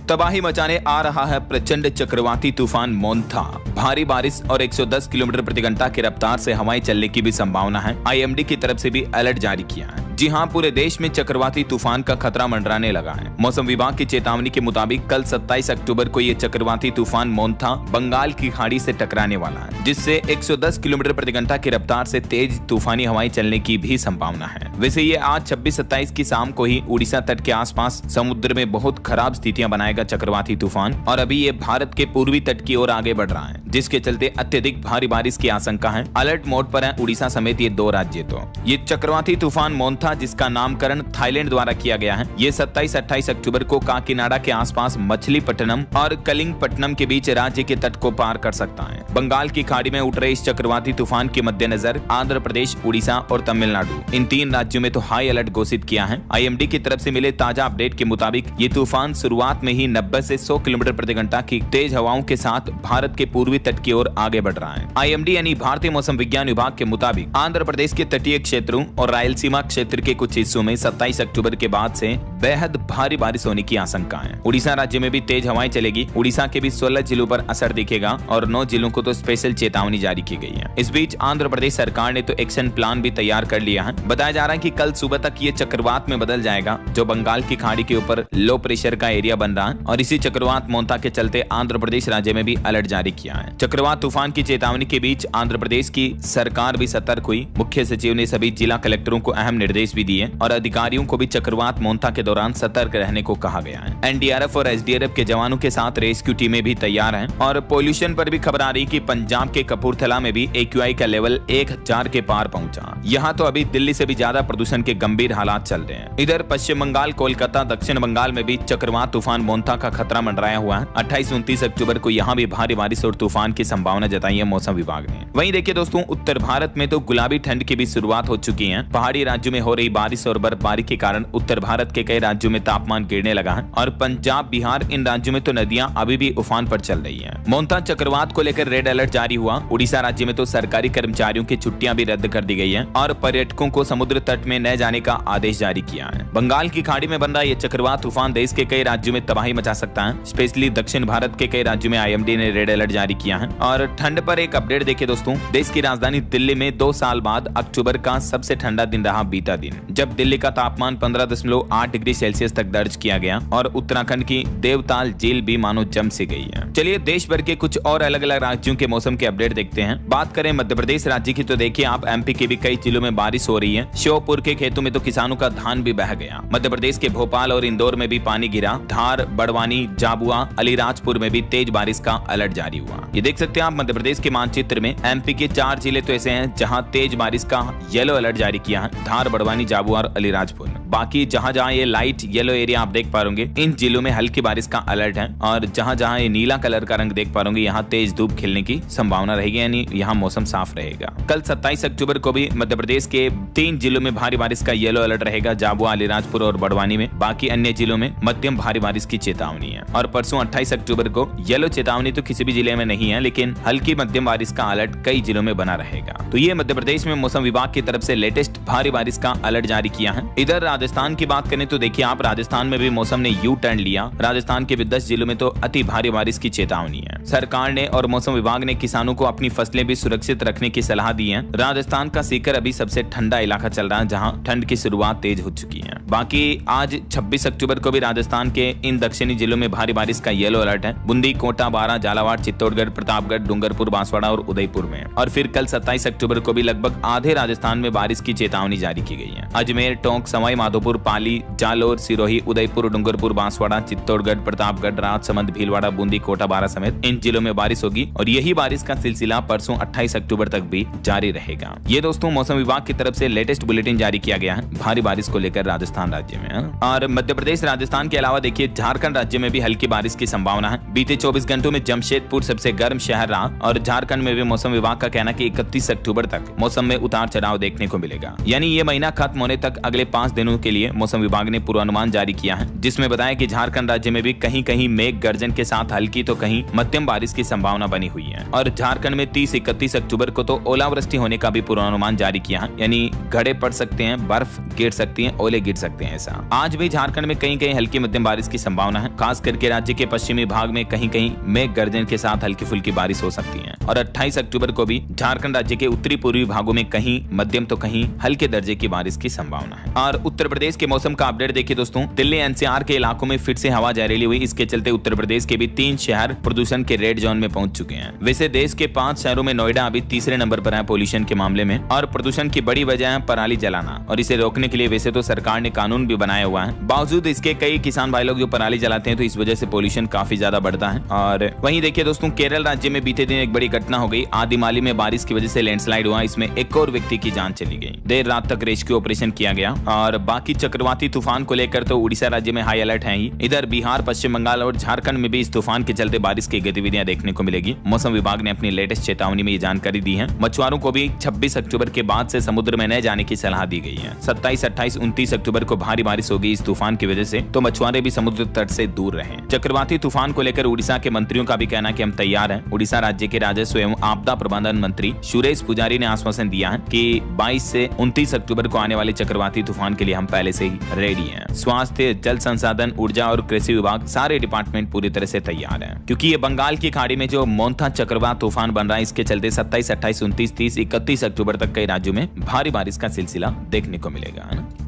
तबाही मचाने आ रहा है प्रचंड चक्रवाती तूफान मोंथा। भारी बारिश और 110 किलोमीटर प्रति घंटा की रफ्तार से हवाएं चलने की भी संभावना है। आईएमडी की तरफ से भी अलर्ट जारी किया है। जी हां, पूरे देश में चक्रवाती तूफान का खतरा मंडराने लगा है। मौसम विभाग की चेतावनी के मुताबिक कल 27 अक्टूबर को ये चक्रवाती तूफान मोंथा बंगाल की खाड़ी से टकराने वाला है, जिससे 110 किलोमीटर प्रति घंटा की रफ्तार से तेज तूफानी हवाएं चलने की भी संभावना है। वैसे ये आज 26-27 की शाम को ही उड़ीसा तट के आसपास समुद्र में बहुत खराब स्थितियां बनाएगा चक्रवाती तूफान, और अभी ये भारत के पूर्वी तट की ओर आगे बढ़ रहा है, जिसके चलते अत्यधिक भारी बारिश की आशंका है। अलर्ट मोड पर है उड़ीसा समेत ये 2 राज्य। तो ये चक्रवाती तूफान मोंथा, जिसका नामकरण थाईलैंड द्वारा किया गया है, ये 27-28 अक्टूबर को काकीनाडा के आसपास मछलीपट्टनम और कलिंगपट्टनम के बीच राज्य के तट को पार कर सकता है। बंगाल की खाड़ी में उठ रहे इस चक्रवाती तूफान के मद्देनजर आंध्र प्रदेश, उड़ीसा और तमिलनाडु, इन 3 राज्यों में तो हाई अलर्ट घोषित किया है। आईएमडी की तरफ से मिले ताजा अपडेट के मुताबिक ये तूफान शुरुआत में ही 90 से 100 किलोमीटर प्रति घंटा की तेज हवाओं के साथ भारत के पूर्वी तट की ओर आगे बढ़ रहा है। आईएमडी यानी भारतीय मौसम विज्ञान विभाग के मुताबिक आंध्र प्रदेश के तटीय क्षेत्रों और रायलसीमा क्षेत्र के कुछ हिस्सों में 27 अक्टूबर के बाद से बेहद भारी बारिश होने की आशंका है। उड़ीसा राज्य में भी तेज हवाएं चलेगी। उड़ीसा के भी 16 जिलों पर असर दिखेगा और 9 जिलों को तो स्पेशल चेतावनी जारी की गई है। इस बीच आंध्र प्रदेश सरकार ने तो एक्शन प्लान भी तैयार कर लिया है। बताया जा रहा है कि कल सुबह तक ये चक्रवात में बदल जाएगा, जो बंगाल की खाड़ी के ऊपर लो प्रेशर का एरिया बन रहा है, और इसी चक्रवात मोंथा के चलते आंध्र प्रदेश राज्य में भी अलर्ट जारी किया है। चक्रवात तूफान की चेतावनी के बीच आंध्र प्रदेश की सरकार भी सतर्क हुई। मुख्य सचिव ने सभी जिला कलेक्टरों को अहम निर्देश भी दिए और अधिकारियों को भी चक्रवात मोंथा के दौरान सतर्क रहने को कहा गया है। एनडीआरएफ और एसडीआरएफ के जवानों के साथ रेस्क्यू टीमें भी तैयार हैं। और पोल्यूशन पर भी खबर आ रही कि पंजाब के कपूरथला में भी एक्यूआई का लेवल 1000 के पार पहुंचा। यहाँ तो अभी दिल्ली से भी ज्यादा प्रदूषण के गंभीर हालात चल रहे हैं। इधर पश्चिम बंगाल, कोलकाता, दक्षिण बंगाल में भी चक्रवात तूफान मोंथा का खतरा मंडराया हुआ है। 28-29 अक्टूबर को यहाँ भी भारी बारिश और तूफान की संभावना जताई है मौसम विभाग ने। वहीं देखिए दोस्तों, उत्तर भारत में तो गुलाबी ठंड की भी शुरुआत हो चुकी है। पहाड़ी राज्यों में हो रही बारिश और बर्फबारी के कारण उत्तर भारत के कई राज्यों में तापमान गिरने लगा है, और पंजाब, बिहार, इन राज्यों में तो नदियां अभी भी उफान पर चल रही हैं। मोंथा चक्रवात को लेकर रेड अलर्ट जारी हुआ। उड़ीसा राज्य में तो सरकारी कर्मचारियों की छुट्टियां भी रद्द कर दी गई है और पर्यटकों को समुद्र तट में न जाने का आदेश जारी किया है। बंगाल की खाड़ी में बन रहा ये चक्रवात तूफान देश के कई राज्यों में तबाही मचा सकता है। स्पेशली दक्षिण भारत के कई राज्यों में आईएमडी ने रेड अलर्ट जारी किया है। और ठंड पर एक अपडेट देखिए दोस्तों, देश की राजधानी दिल्ली में 2 साल बाद अक्टूबर का सबसे ठंडा दिन रहा बीता दिन, जब दिल्ली का तापमान 15.8 डिग्री सेल्सियस तक दर्ज किया गया और उत्तराखंड की देवताल झील भी मानो जम से गई है। चलिए देश भर के कुछ और अलग अलग राज्यों के मौसम के अपडेट देखते हैं। बात करें मध्य प्रदेश राज्य की तो देखिए आप, एमपी के भी कई जिलों में बारिश हो रही है। श्योपुर के खेतों में तो किसानों का धान भी बह गया। मध्य प्रदेश के भोपाल और इंदौर में भी पानी गिरा। धार, बड़वानी, झाबुआ, अलीराजपुर में भी तेज बारिश का अलर्ट जारी हुआ। ये देख सकते हैं आप मध्य प्रदेश के मानचित्र में। एमपी के 4 जिले तो ऐसे हैं जहां तेज बारिश का येलो अलर्ट जारी किया है, धार, बड़वानी, झाबुआ और अलीराजपुर। बाकी जहां जहां ये लाइट येलो एरिया आप देख पा रहे इन जिलों में हल्की बारिश का अलर्ट है, और जहां जहां ये नीला कलर का रंग देख पा रहे यहाँ तेज धूप खिलने की संभावना रहेगी, यानी यहाँ मौसम साफ रहेगा। कल 27 अक्टूबर को भी मध्य प्रदेश के 3 जिलों में भारी बारिश का येलो अलर्ट रहेगा, झाबुआ, अलीराजपुर और बड़वानी में। बाकी अन्य जिलों में मध्यम भारी बारिश की चेतावनी है। और परसों 28 अक्टूबर को येलो चेतावनी तो किसी भी जिले में नहीं है, लेकिन हल्की मध्यम बारिश का अलर्ट कई जिलों में बना रहेगा। तो ये मध्य प्रदेश में मौसम विभाग की तरफ से लेटेस्ट भारी बारिश का अलर्ट जारी किया है। इधर राजस्थान की बात करें तो देखिए आप, राजस्थान में भी मौसम ने यू टर्न लिया। राजस्थान के भी 10 जिलों में तो अति भारी बारिश की चेतावनी है। सरकार ने और मौसम विभाग ने किसानों को अपनी फसलें भी सुरक्षित रखने की सलाह दी है। राजस्थान का सीकर अभी सबसे ठंडा इलाका चल रहा है, जहां ठंड की शुरुआत तेज हो चुकी है। बाकी आज 26 अक्टूबर को भी राजस्थान के इन दक्षिणी जिलों में भारी बारिश का येलो अलर्ट है। बूंदी, कोटा, बारां, झालावाड़, चित्तौड़गढ़, प्रतापगढ़, डूंगरपुर, बांसवाड़ा और उदयपुर में। और फिर कल 27 अक्टूबर को भी लगभग आधे राजस्थान में बारिश की चेतावनी जारी की गई है। अजमेर, टोंक, सवाई माधोपुर, पाली, जालोर, सिरोही, उदयपुर, डूंगरपुर, बांसवाड़ा, चित्तौड़गढ़, प्रतापगढ़, राजसमंद, भीलवाड़ा, बूंदी, कोटा, बारां समेत इन जिलों में बारिश होगी, और यही बारिश का सिलसिला परसों 28 अक्टूबर तक भी जारी रहेगा। ये दोस्तों मौसम विभाग की तरफ से लेटेस्ट बुलेटिन जारी किया गया है भारी बारिश को लेकर राजस्थान राज्य में। और मध्य प्रदेश, राजस्थान के अलावा देखिए झारखंड राज्य में भी हल्की बारिश की संभावना है। बीते 24 घंटों में जमशेदपुर सबसे गर्म शहर रहा, और झारखंड में भी मौसम विभाग का कहना है कि 31 अक्टूबर तक मौसम में उतार चढ़ाव देखने को मिलेगा। यानी ये महीना खत्म होने तक अगले 5 दिनों के लिए मौसम विभाग ने पूर्वानुमान जारी किया है, जिसमें बताया कि झारखंड राज्य में भी कहीं कहीं मेघ गर्जन के साथ हल्की तो कहीं मध्यम बारिश की संभावना बनी हुई है। और झारखंड में 30-31 अक्टूबर को तो ओलावृष्टि होने का भी पूर्वानुमान जारी किया है, यानी घड़े पड़ सकते हैं, बर्फ गिर सकती है, ओले गिर सकते हैं। ऐसा आज भी झारखंड में कहीं कहीं हल्की मध्यम बारिश की संभावना है, खास करके राज्य के पश्चिमी भाग में कहीं कहीं मेघ गर्जन के साथ हल्की फुल्की बारिश हो सकती है। और 28 अक्टूबर को भी झारखंड राज्य के उत्तरी पूर्वी भागों में कहीं मध्यम तो कहीं हल्के दर्जे की बारिश की संभावना है। और उत्तर प्रदेश के मौसम का अपडेट देखिए दोस्तों, दिल्ली एनसीआर के इलाकों में फिर से हवा जहरीली हुई। इसके चलते उत्तर प्रदेश के भी 3 शहर प्रदूषण के रेड जोन में पहुंच चुके हैं। वैसे देश के 5 शहरों में नोएडा अभी तीसरे नंबर पर है पोल्यूशन के मामले में। और प्रदूषण की बड़ी वजह है पराली जलाना, और इसे रोकने के लिए वैसे तो सरकार ने कानून भी बनाया हुआ है, बावजूद इसके कई किसान भाई लोग जो पराली जलाते हैं, तो इस वजह से पोल्यूशन काफी ज्यादा बढ़ता है। और वहीं देखिए दोस्तों, केरल राज्य में बीते दिन एक बड़ी घटना हो गई। आदिमाली में बारिश की वजह से लैंडस्लाइड हुआ, इसमें एक और व्यक्ति की जान चली गई। देर रात तक रेस्क्यू ऑपरेशन किया गया। और बाकी चक्रवाती तूफान को लेकर तो उड़ीसा राज्य में हाई अलर्ट है ही। इधर बिहार, पश्चिम बंगाल और झारखंड में भी इस तूफान के चलते बारिश की गतिविधियां देखने को मिलेगी। मौसम विभाग ने अपनी लेटेस्ट चेतावनी में ये जानकारी दी है। मछुआरों को भी 26 अक्टूबर के बाद से समुद्र में न जाने की सलाह दी गई है। 27, 28, 29 अक्टूबर को भारी बारिश होगी इस तूफान की वजह से, तो मछुआरे भी समुद्र तट से दूर रहें। चक्रवाती तूफान को लेकर उड़ीसा के मंत्रियों का भी कहना कि हम तैयार हैं। उड़ीसा राज्य के राजस्व एवं आपदा प्रबंधन मंत्री सुरेश पुजारी ने आश्वासन दिया है कि 22 से 29 अक्टूबर को आने वाले चक्रवाती तूफान के लिए हम पहले से ही रेडी हैं। स्वास्थ्य, जल संसाधन, ऊर्जा और कृषि विभाग सारे डिपार्टमेंट पूरी तरह से तैयार हैं, क्योंकि ये बंगाल की खाड़ी में जो मोन्था चक्रवात तूफान बन रहा है, इसके चलते 27, 28, 29, 30, 31 अक्टूबर तक कई राज्यों में भारी बारिश का सिलसिला देखने को मिलेगा, है ना।